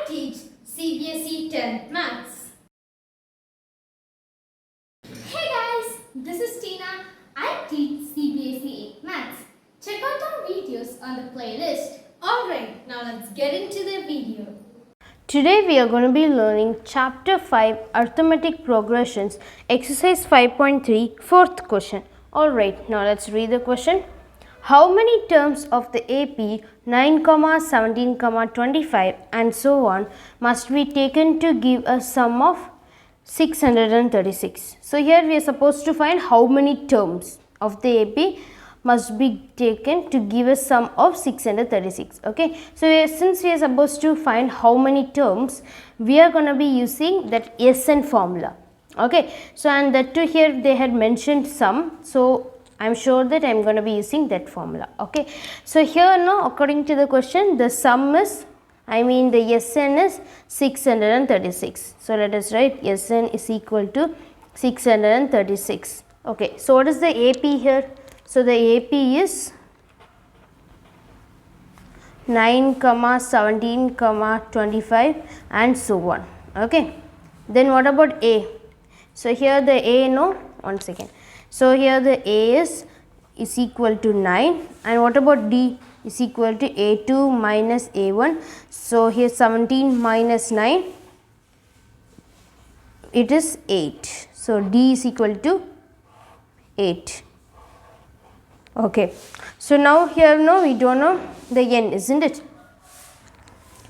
teach CBSE 10th Maths. Hey guys, this is Tina. I teach CBSE 8th Maths. Check out our videos on the playlist. Alright, now let's get into the video. Today we are going to be learning Chapter 5 Arithmetic Progressions, Exercise 5.3, 4th question. Alright, now let's read the question. How many terms of the AP 9, 17, 25 and so on must be taken to give a sum of 636? So here we are supposed to find how many terms of the AP must be taken to give a sum of 636. Okay, so since we are supposed to find how many terms, we are going to be using that SN formula. Okay, so and that too here they had mentioned sum, so I'm sure that I'm going to be using that formula. Okay, so here now according to the question, the sum is, the SN is 636. So let us write SN is equal to 636. Okay, so what is the AP here? So the AP is 9, 17, 25 and so on. Okay, then what about A? So here the A, one second. So here the A is equal to 9, and what about D? Is equal to A2 minus A1. So here 17 minus 9, it is 8. So D is equal to 8. Okay, so now here we don't know the N, isn't it?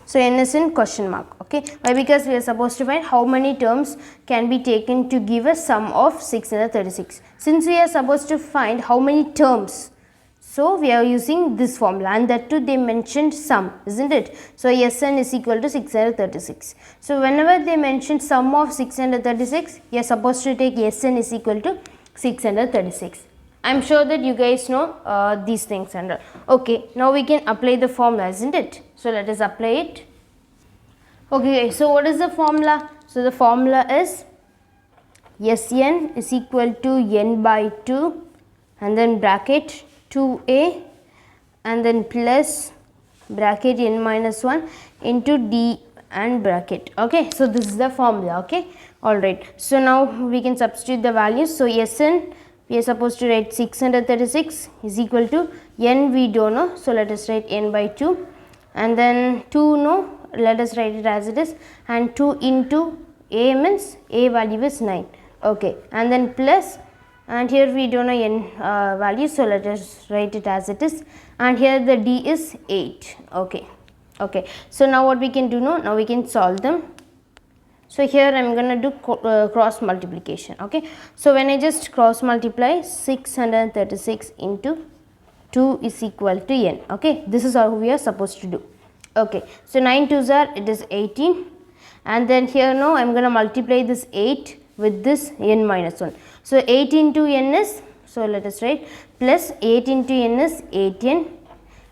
So N is in question mark. Okay, why? Because we are supposed to find how many terms can be taken to give a sum of 636. Since we are supposed to find how many terms, so we are using this formula, and that too they mentioned sum, isn't it? So SN is equal to 636. So whenever they mention sum of 636, you are supposed to take SN is equal to 636. I am sure that you guys know these things. And okay, now we can apply the formula, isn't it? So let us apply it. Okay, so what is the formula? So the formula is Sn is equal to n by 2 and then bracket 2a and then plus bracket n minus 1 into d and bracket. Okay, so this is the formula. Okay, alright. So now we can substitute the values. So Sn, we are supposed to write 636 is equal to n, we don't know, so let us write n by 2, and then 2 let us write it as it is, and 2 into a means a value is 9. Okay, and then plus, and here we don't know n value, so let us write it as it is, and here the d is 8. Okay, so now what we can do now we can solve them. So here I am going to do cross multiplication. Okay, so when I just cross multiply 636 into 2 is equal to n. Okay, this is how we are supposed to do. Okay, so 9 2s are, it is 18, and then here now I am going to multiply this 8 with this n minus 1. So 8 into n is, so let us write, plus 8 into n is 8n,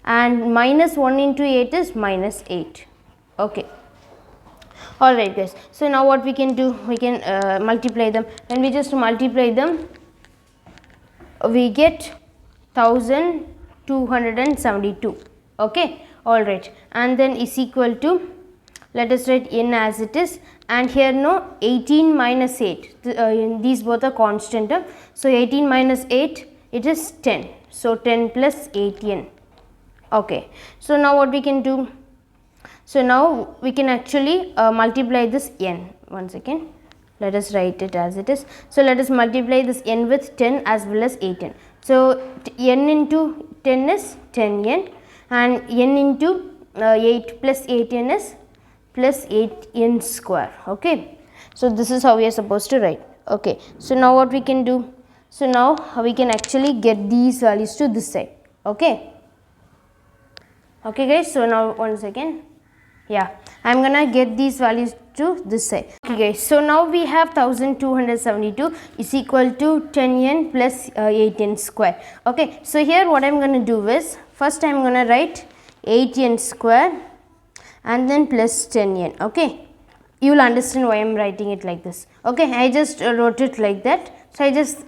and minus 1 into 8 is minus 8. Okay. Alright guys, so now what we can do, we can multiply them. When we just multiply them, we get 1272. Okay, alright, and then is equal to, let us write n as it is, and here 18 minus 8, these both are constant. So 18 minus 8, it is 10. So 10 plus 8n. Okay, so now what we can do, so now we can actually multiply this n. One second, let us write it as it is. So let us multiply this n with 10 as well as 8n. So n into 10 is 10n, and n into 8 plus 8n is plus 8n square. Okay, so this is how we are supposed to write. Okay, so now what we can do, so now we can actually get these values to this side. Okay, guys, so now one second. Yeah, I am gonna get these values to this side. Okay guys, so now we have 1272 is equal to 10n plus 8n square. Okay, so here what I am gonna do is, first I am gonna write 8n square and then plus 10n. Okay, you will understand why I am writing it like this. Okay, I just wrote it like that, so I just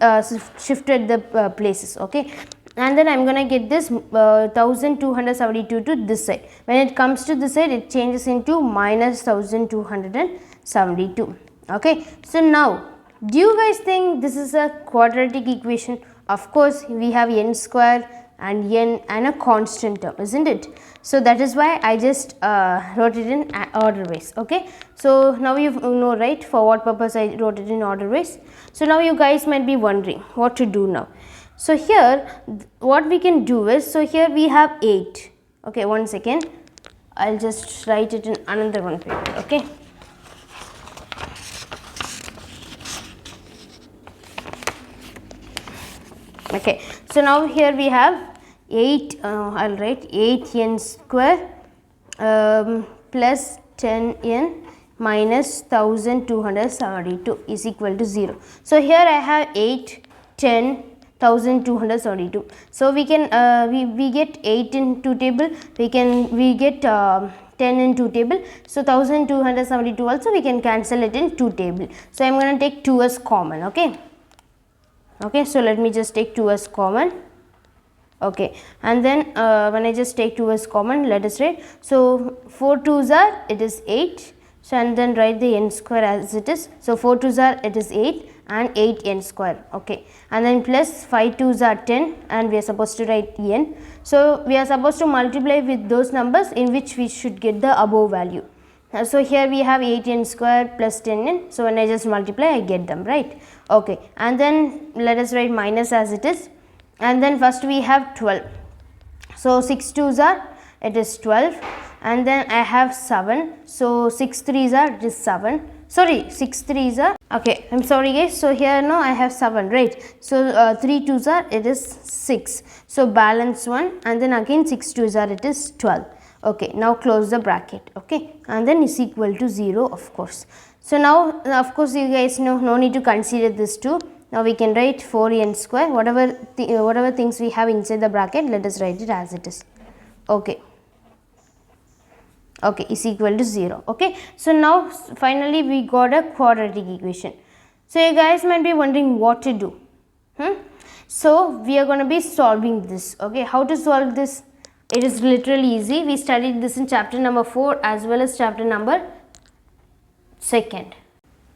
shifted the places. Okay, and then I'm gonna get this 1272 to this side. When it comes to this side, it changes into minus 1272. Okay, so now do you guys think this is a quadratic equation? Of course, we have n square and n and a constant term, isn't it? So that is why I just wrote it in order ways. Okay, so now you know, right, for what purpose I wrote it in order ways. So now you guys might be wondering what to do now. So here what we can do is, so here we have 8. Okay, one second, I'll just write it in another one paper. Okay, okay, so now here we have 8, I'll write 8n square plus 10n minus 1272 is equal to 0. So here I have 8, 10, 1272. So we can we get 8 in 2 table, we get 10 in 2 table. So 1272 also we can cancel it in 2 table. So I'm going to take 2 as common. Okay, okay, so let me just take 2 as common. Okay, and then when I just take 2 as common, let us write, so 4 2s are, it is 8. So and then write the n square as it is. So 4 2s are, it is 8 and 8 n square. Okay, and then plus 5 2s are 10 and we are supposed to write n. So we are supposed to multiply with those numbers in which we should get the above value. So here we have 8n square plus 10n. So when I just multiply, I get them, right? Okay, and then let us write minus as it is. And then first we have 12. So 6 2s are, it is 12, and then I have 7. So 6 3s are, it is 7. Sorry, 6 3s are, okay, I'm sorry guys. So here now I have 7, right? So 3 2s are, it is 6. So balance 1, and then again 6 2s are, it is 12. Okay, now close the bracket. Okay, and then is equal to 0, of course. So now of course you guys know, no need to consider this too. Now we can write 4n square, whatever things we have inside the bracket, let us write it as it is. Okay, okay, is equal to 0. Okay, so now finally we got a quadratic equation. So you guys might be wondering what to do. So we are going to be solving this. Okay, how to solve this? It is literally easy. We studied this in chapter number 4 as well as chapter number 2.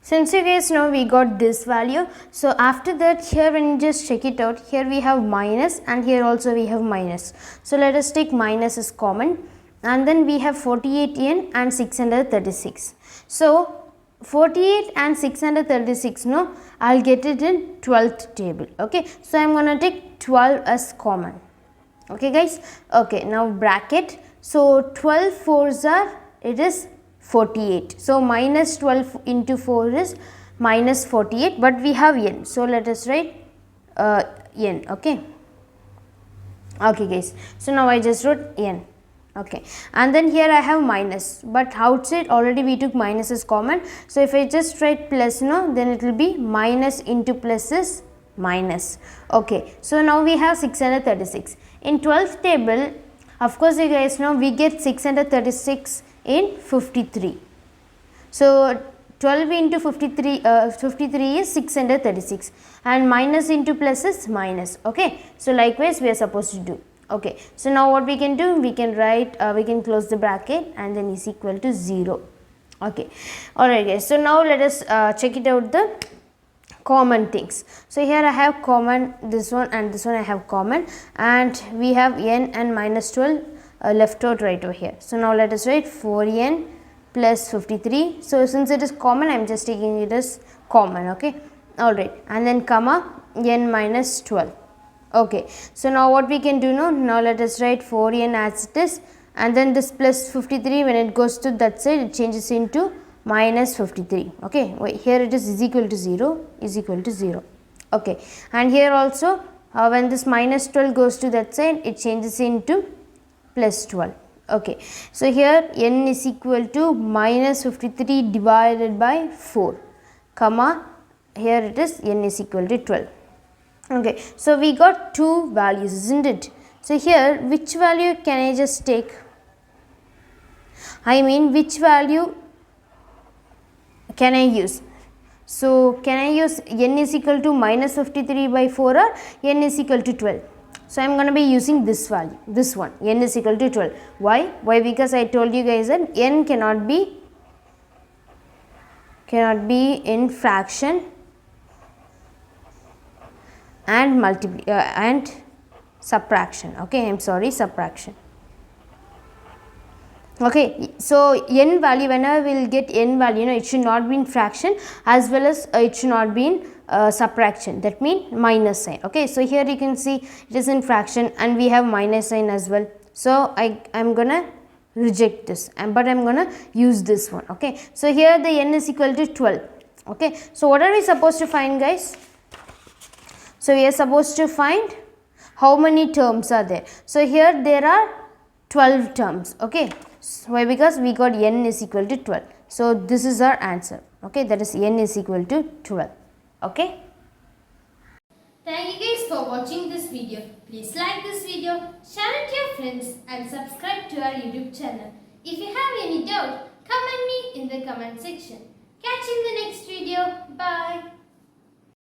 Since you guys know we got this value, so after that here when you just check it out, here we have minus and here also we have minus. So let us take minus as common, and then we have 48n and 636. So 48 and 636, no, I'll get it in 12th table. Okay, so I'm gonna take 12 as common. Okay guys, okay, now bracket. So 12 4s are, it is 48. So minus 12 into 4 is minus 48, but we have n. So let us write n. Okay, okay guys, so now I just wrote n. Okay, and then here I have minus, but outside already we took minus as common. So if I just write plus, no, then it will be minus into plus is minus. Okay, so now we have 636. In 12th table, of course you guys know we get 636 in 53. So 12 into 53 is 636, and minus into plus is minus. Okay, so likewise we are supposed to do. Okay, so now what we can do, we can write, we can close the bracket and then is equal to 0. Okay, alright guys, so now let us check it out the common things. So here I have common this one and this one I have common, and we have n and minus 12 left out right over here. So now let us write 4n plus 53. So since it is common, I am just taking it as common. Okay, alright, and then comma n minus 12. Okay, so now what we can do now let us write 4n as it is, and then this plus 53, when it goes to that side, it changes into minus 53. Okay, wait, here it is equal to 0, is equal to 0. Okay, and here also when this minus 12 goes to that side, it changes into plus 12. Okay, so here n is equal to minus 53 divided by 4, comma, here it is n is equal to 12. Okay, so we got two values, isn't it? So here which value can I just take? I mean which value can I use? So can I use n is equal to minus 53 by 4 or n is equal to 12? So I am going to be using this value, this one, n is equal to 12. Why? Why? Because I told you guys that n cannot be in fraction and subtraction. Okay, I am sorry, subtraction. Okay, so n value, whenever we will get n value, it should not be in fraction as well as it should not be in subtraction, that means minus sign. Okay, so here you can see it is in fraction and we have minus sign as well. So I am gonna reject this, but I am gonna use this one. Okay, so here the n is equal to 12. Okay, so what are we supposed to find, guys? So we are supposed to find how many terms are there. So here there are 12 terms. Okay, so why? Because we got n is equal to 12. So this is our answer. Okay, that is n is equal to 12. Okay. Thank you guys for watching this video. Please like this video, share it to your friends and subscribe to our YouTube channel. If you have any doubt, comment me in the comment section. Catch you in the next video.